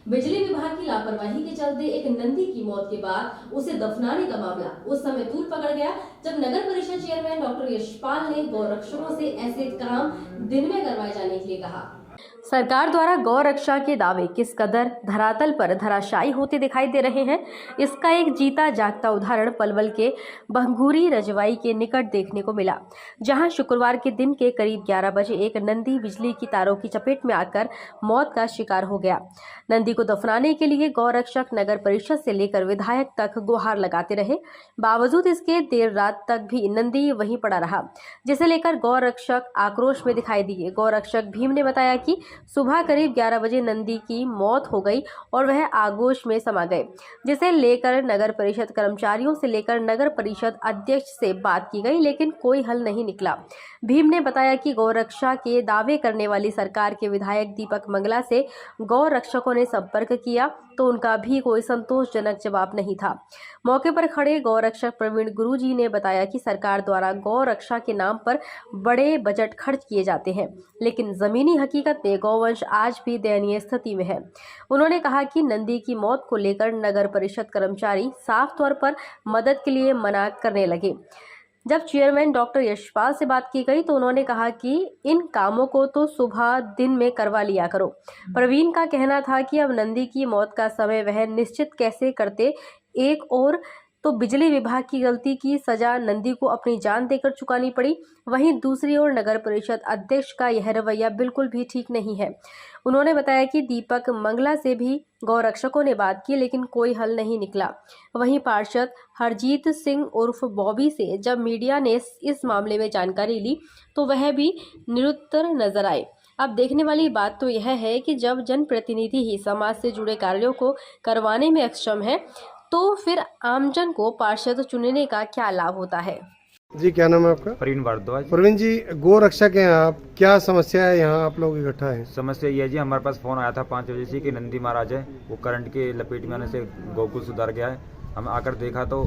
बिजली विभाग की लापरवाही के चलते एक नंदी की मौत के बाद उसे दफनाने का मामला उस समय तूल पकड़ गया जब नगर परिषद चेयरमैन डॉक्टर यशपाल ने गौरक्षकों से ऐसे काम दिन में करवाए जाने के लिए कहा। सरकार द्वारा गौ रक्षा के दावे किस कदर धरातल पर धराशायी होते दिखाई दे रहे हैं, इसका एक जीता जागता उदाहरण पलवल के बंगूरी रजवाई के निकट देखने को मिला, जहां शुक्रवार के दिन के करीब 11 बजे एक नंदी बिजली की तारों की चपेट में आकर मौत का शिकार हो गया। नंदी को दफनाने के लिए गौ रक्षक नगर परिषद से लेकर विधायक तक गुहार लगाते रहे, बावजूद इसके देर रात तक भी नंदी वहीं पड़ा रहा, जिसे लेकर गौ रक्षक आक्रोश में दिखाई दिए। गौ रक्षक भीम ने बताया कि सुबह करीब 11 बजे नंदी की मौत हो गई और वह आगोश में समा गए, जिसे लेकर नगर परिषद कर्मचारियों से लेकर नगर परिषद अध्यक्ष से बात की गई, लेकिन कोई हल नहीं निकला। भीम ने बताया कि गौ रक्षा के दावे करने वाली सरकार के विधायक दीपक मंगला से गौ रक्षकों ने संपर्क किया तो उनका भी कोई संतोषजनक जवाब नहीं था। मौके पर खड़े गौ रक्षक प्रवीण गुरुजी ने बताया कि सरकार द्वारा गौ रक्षा के नाम पर बड़े बजट खर्च किए जाते हैं, लेकिन जमीनी हकीकत में गौवंश आज भी दयनीय स्थिति में है। उन्होंने कहा कि नंदी की मौत को लेकर नगर परिषद कर्मचारी साफ तौर पर मदद के लिए मना करने लगे। जब चेयरमैन डॉक्टर यशपाल से बात की गई तो उन्होंने कहा कि इन कामों को तो सुबह दिन में करवा लिया करो। प्रवीण का कहना था कि अब नंदी की मौत का समय वह निश्चित कैसे करते, एक और तो बिजली विभाग की गलती की सजा नंदी को अपनी जान देकर चुकानी पड़ी, वहीं दूसरी ओर नगर परिषद अध्यक्ष का यह रवैया बिल्कुल भी ठीक नहीं है। उन्होंने बताया कि दीपक मंगला से भी गौ रक्षकों ने बात की, लेकिन कोई हल नहीं निकला। वहीं पार्षद हरजीत सिंह उर्फ बॉबी से जब मीडिया ने इस मामले में जानकारी ली तो वह भी निरुत्तर नजर आए। अब देखने वाली बात तो यह है कि जब जनप्रतिनिधि ही समाज से जुड़े कार्यों को करवाने में अक्षम है तो फिर आमजन को पार्षद चुनने का क्या लाभ होता है। जी, क्या नाम है आपका? प्रवीण भारद्वाज। प्रवीण जी, गौ रक्षक हैं आप, क्या समस्या है यहाँ आप लोग इकट्ठा हैं? समस्या ये है जी, हमारे पास फोन आया था 5 बजे से कि नंदी महाराज है वो करंट के लपेट में आने से गोकुल सुधार गया है। हम आकर देखा तो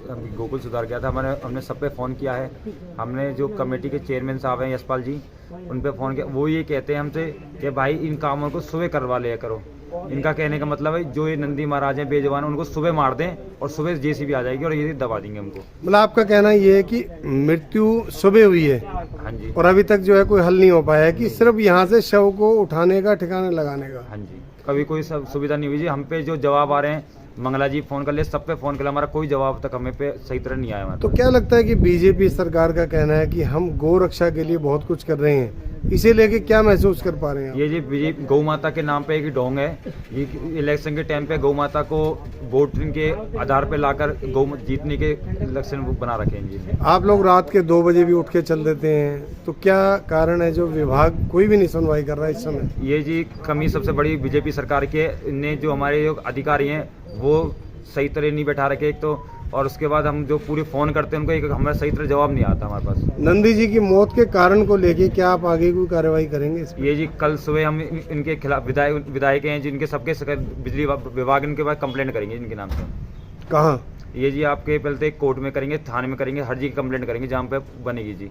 गोकुल सुधार गया था। हमने सब पे फ़ोन किया है। हमने जो कमेटी के चेयरमैन साहब हैं यशपाल जी, उन पे फ़ोन किया। वो ये कहते हैं हमसे कि भाई इन कामों को सुबह करवा लिया करो। इनका कहने का मतलब है जो ये नंदी महाराज हैं बेजवान, उनको सुबह मार दें और सुबह जेसीबी आ जाएगी और ये दबा देंगे हमको। मतलब आपका कहना ये है कि मृत्यु सुबह हुई है? हाँ जी। और अभी तक जो है कोई हल नहीं हो पाया है कि सिर्फ यहाँ से शव को उठाने का, ठिकाने लगाने का? हाँ जी, कभी कोई सुविधा नहीं हुई जी। हम पे जो जवाब आ रहे हैं, मंगला जी फोन कर ले, सब पे फोन कर ले, हमारा कोई जवाब तक हमें पे सही तरह नहीं आया। तो क्या लगता है कि बीजेपी सरकार का कहना है कि हम गौ रक्षा के लिए बहुत कुछ कर रहे हैं, इसे लेके क्या महसूस कर पा रहे हैं? ये जी बीजेपी गौ माता के नाम पे एक ढोंग है। ये इलेक्शन के टाइम पे गौ माता को वोटिंग के आधार पे लाकर गौ जीतने के इलेक्शन बना रखे हैं जी। आप लोग रात के 2 बजे भी उठ के चल देते हैं, तो क्या कारण है जो विभाग कोई भी नहीं सुनवाई कर रहा है इस समय? ये जी कमी सबसे बड़ी बीजेपी सरकार की है। इनने जो हमारे जो अधिकारी हैं वो सही तरह नहीं बैठा रखे एक तो, और उसके बाद हम जो पूरे फोन करते हैं उनको एक हमें सही तरह जवाब नहीं आता हमारे पास। नंदी जी की मौत के कारण को लेके क्या आप आगे कोई कार्रवाई करेंगे इस पर? ये जी कल सुबह हम इनके खिलाफ विधायक हैं जिनके सबके बिजली विभाग इनके पास कंप्लेंट करेंगे इनके नाम से। कहाँ? ये जी आपके पहले कोर्ट में करेंगे, थाने में करेंगे, हर जी की कंप्लेंट करेंगे जहाँ पे बनेगी जी।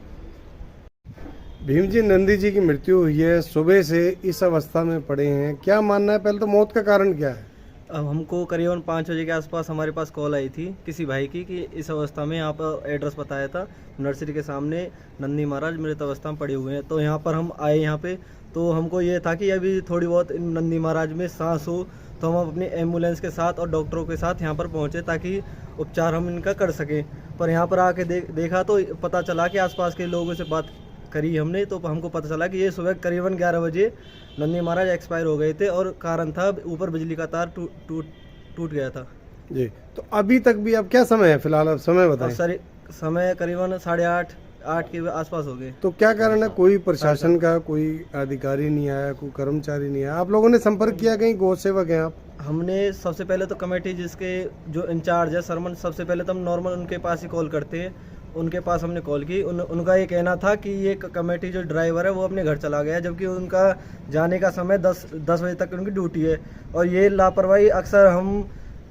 भीम जी, नंदी जी की मृत्यु हुई है, सुबह से इस अवस्था में पड़े हैं, क्या मानना है? पहले तो मौत का कारण क्या है? अब हमको करीबन 5 बजे के आसपास हमारे पास कॉल आई थी किसी भाई की कि इस अवस्था में यहाँ पर एड्रेस बताया था नर्सरी के सामने नंदी महाराज मृत अवस्था में पड़े हुए हैं। तो यहाँ पर हम आए यहाँ पे, तो हमको ये था कि अभी थोड़ी बहुत नंदी महाराज में सांस हो तो हम अपनी एम्बुलेंस के साथ और डॉक्टरों के साथ यहाँ पर पहुँचे ताकि उपचार हम इनका कर सकें। पर यहाँ पर आके देखा तो पता चला कि आसपास के लोगों से बात करी हमने तो हमको पता चला कि ये सुबह करीबन 11 बजे नंदी महाराज एक्सपायर हो गए थे और कारण था ऊपर बिजली का तार टूट गया था जी। तो अभी तक भी अब क्या समय है फिलहाल, अब समय बताएं। सर समय करीबन 8:30 के आसपास हो गए। तो क्या कारण है? कोई प्रशासन का कोई अधिकारी नहीं आया, कोई कर्मचारी नहीं आया? आप लोगों ने संपर्क किया? कहीं गौ सेवक हैं आप? हमने सबसे पहले तो कमेटी जिसके जो इंचार्ज है सरमन, सबसे पहले तो हम नॉर्मल उनके पास ही कॉल करते हैं, उनके पास हमने कॉल की। उनका ये कहना था कि ये कमेटी जो ड्राइवर है वो अपने घर चला गया, जबकि उनका जाने का समय 10 बजे तक उनकी ड्यूटी है। और ये लापरवाही अक्सर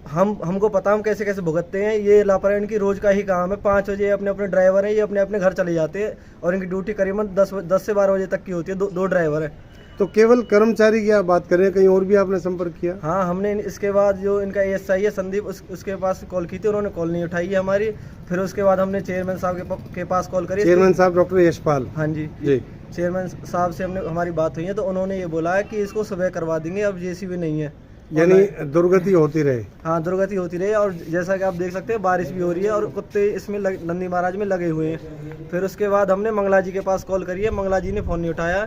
हमको पता हम कैसे कैसे भुगतते हैं। ये लापरवाही इनकी रोज़ का ही काम है। 5 बजे अपने अपने ड्राइवर हैं, ये अपने अपने घर चले जाते हैं और इनकी ड्यूटी करीबन 10 से 12 बजे तक की होती है। दो ड्राइवर है। तो केवल कर्मचारी की आप बात कर रहे हैं, कहीं और भी आपने संपर्क किया? हाँ, हमने इसके बाद जो इनका एएसआई है संदीप, उसके पास कॉल की थी, उन्होंने कॉल नहीं उठाई है हमारी। फिर उसके बाद हमने चेयरमैन साहब के पास कॉल करी। चेयरमैन साहब डॉक्टर यशपाल? हाँ जी जी। चेयरमैन साहब से हमारी बात हुई है, तो उन्होंने ये बोला है कि इसको सुबह करवा देंगे, अब जेसीबी नहीं है, यानी दुर्गति होती रहे। हाँ, दुर्गति होती रही। और जैसा कि आप देख सकते हैं बारिश भी हो रही है और कुत्ते इसमें नंदी महाराज में लगे हुए हैं। फिर उसके बाद हमने मंगला जी के पास कॉल करी है, मंगला जी ने फ़ोन नहीं उठाया।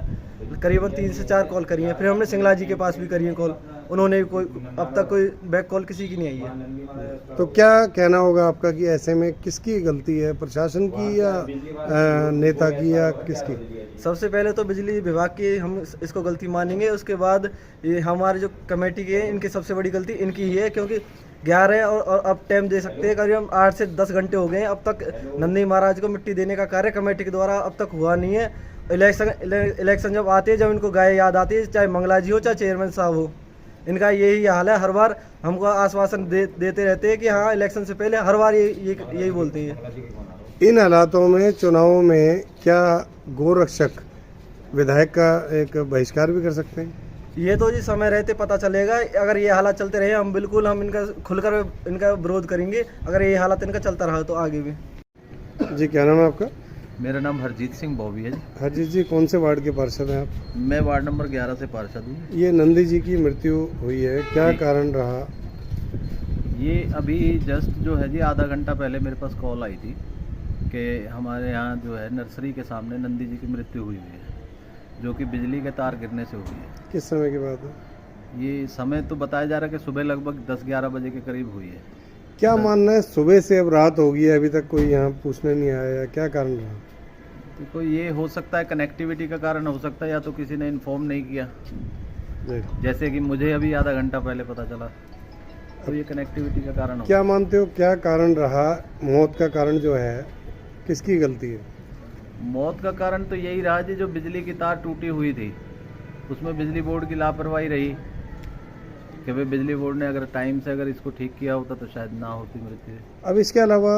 करीबन 3 से 4 कॉल करी है। फिर हमने सिंगला जी के पास भी करी है कॉल, उन्होंने भी अब तक कोई बैक कॉल किसी की नहीं आई है। तो क्या कहना होगा आपका कि ऐसे में किसकी गलती है, प्रशासन की या नेता की या किसकी? सबसे पहले तो बिजली विभाग की हम इसको गलती मानेंगे। उसके बाद ये हमारे जो कमेटी के हैं, इनकी सबसे बड़ी गलती इनकी ही है, क्योंकि 11 और अब टाइम दे सकते हैं, करीब 8 से 10 घंटे हो गए हैं, अब तक नंदी महाराज को मिट्टी देने का कार्य कमेटी के द्वारा अब तक हुआ नहीं है। इलेक्शन जब आते हैं, जब इनको गाय याद आती है, चाहे मंगला जी हो चाहे चेयरमैन साहब हो, इनका यही हाल है। हर बार हमको आश्वासन देते रहते हैं कि हाँ इलेक्शन से पहले, हर बार यही बोलते हैं। इन हालातों में चुनाव में क्या गोरक्षक विधायक का एक बहिष्कार भी कर सकते हैं? ये तो जी समय रहते पता चलेगा। अगर ये हालात चलते रहे, हम बिल्कुल इनका खुलकर इनका विरोध करेंगे, अगर ये हालात इनका चलता रहा तो आगे भी। जी, क्या नाम है आपका? मेरा नाम हरजीत सिंह बॉबी है जी। हरजीत जी, कौन से वार्ड के पार्षद हैं आप? मैं वार्ड नंबर 11 से पार्षद हूँ। ये नंदी जी की मृत्यु हुई है, क्या कारण रहा? ये अभी जस्ट जो है जी आधा घंटा पहले मेरे पास कॉल आई थी कि हमारे यहाँ जो है नर्सरी के सामने नंदी जी की मृत्यु हुई है, जो कि बिजली के तार गिरने से हुई है। किस समय की बात है? ये समय तो बताया जा रहा है कि सुबह लगभग 10-11 बजे के करीब हुई है। क्या मानना है, सुबह से अब रात हो गई है, अभी तक कोई यहाँ पूछने नहीं आया, क्या कारण रहा? तो ये हो सकता है कनेक्टिविटी का कारण हो सकता है, या तो किसी ने इन्फॉर्म नहीं किया, जी। जैसे कि मुझे अभी आधा घंटा पहले पता चला, तो ये कनेक्टिविटी का कारण हो। क्या मानते हो क्या कारण रहा? मौत का कारण जो है किसकी गलती है? मौत का कारण तो यही रहा जी, जो बिजली की तार टूटी हुई थी उसमें बिजली बोर्ड की लापरवाही रही कि भाई बिजली बोर्ड ने अगर टाइम से अगर इसको ठीक किया होता तो शायद ना होती मृत्यु। अब इसके अलावा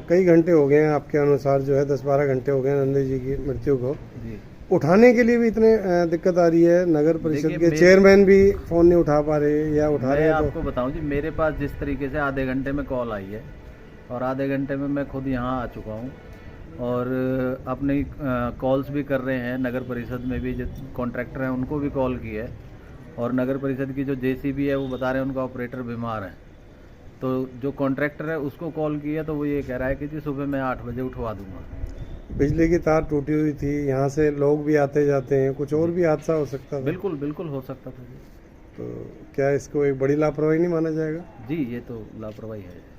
कई घंटे हो गए हैं आपके अनुसार, जो है 10-12 घंटे हो गए हैं नंदी जी की मृत्यु को। जी, उठाने के लिए भी इतने दिक्कत आ रही है, नगर परिषद देखिए, के चेयरमैन भी फोन नहीं उठा पा रहे या उठा रहे मैं हैं आपको बताऊं जी, मेरे पास जिस तरीके से आधे घंटे में कॉल आई है और आधे घंटे में मैं खुद यहाँ आ चुका हूँ और अपनी कॉल्स भी कर रहे हैं। नगर परिषद में भी जो कॉन्ट्रैक्टर हैं उनको भी कॉल की है, और नगर परिषद की जो जेसीबी है वो बता रहे हैं उनका ऑपरेटर बीमार है। तो जो कॉन्ट्रैक्टर है उसको कॉल की है, तो वो ये कह रहा है कि जी सुबह मैं 8 बजे उठवा दूंगा। बिजली की तार टूटी हुई थी, यहाँ से लोग भी आते जाते हैं, कुछ और भी हादसा हो सकता था। बिल्कुल बिल्कुल हो सकता था जी। तो क्या इसको एक बड़ी लापरवाही नहीं माना जाएगा? जी, ये तो लापरवाही है।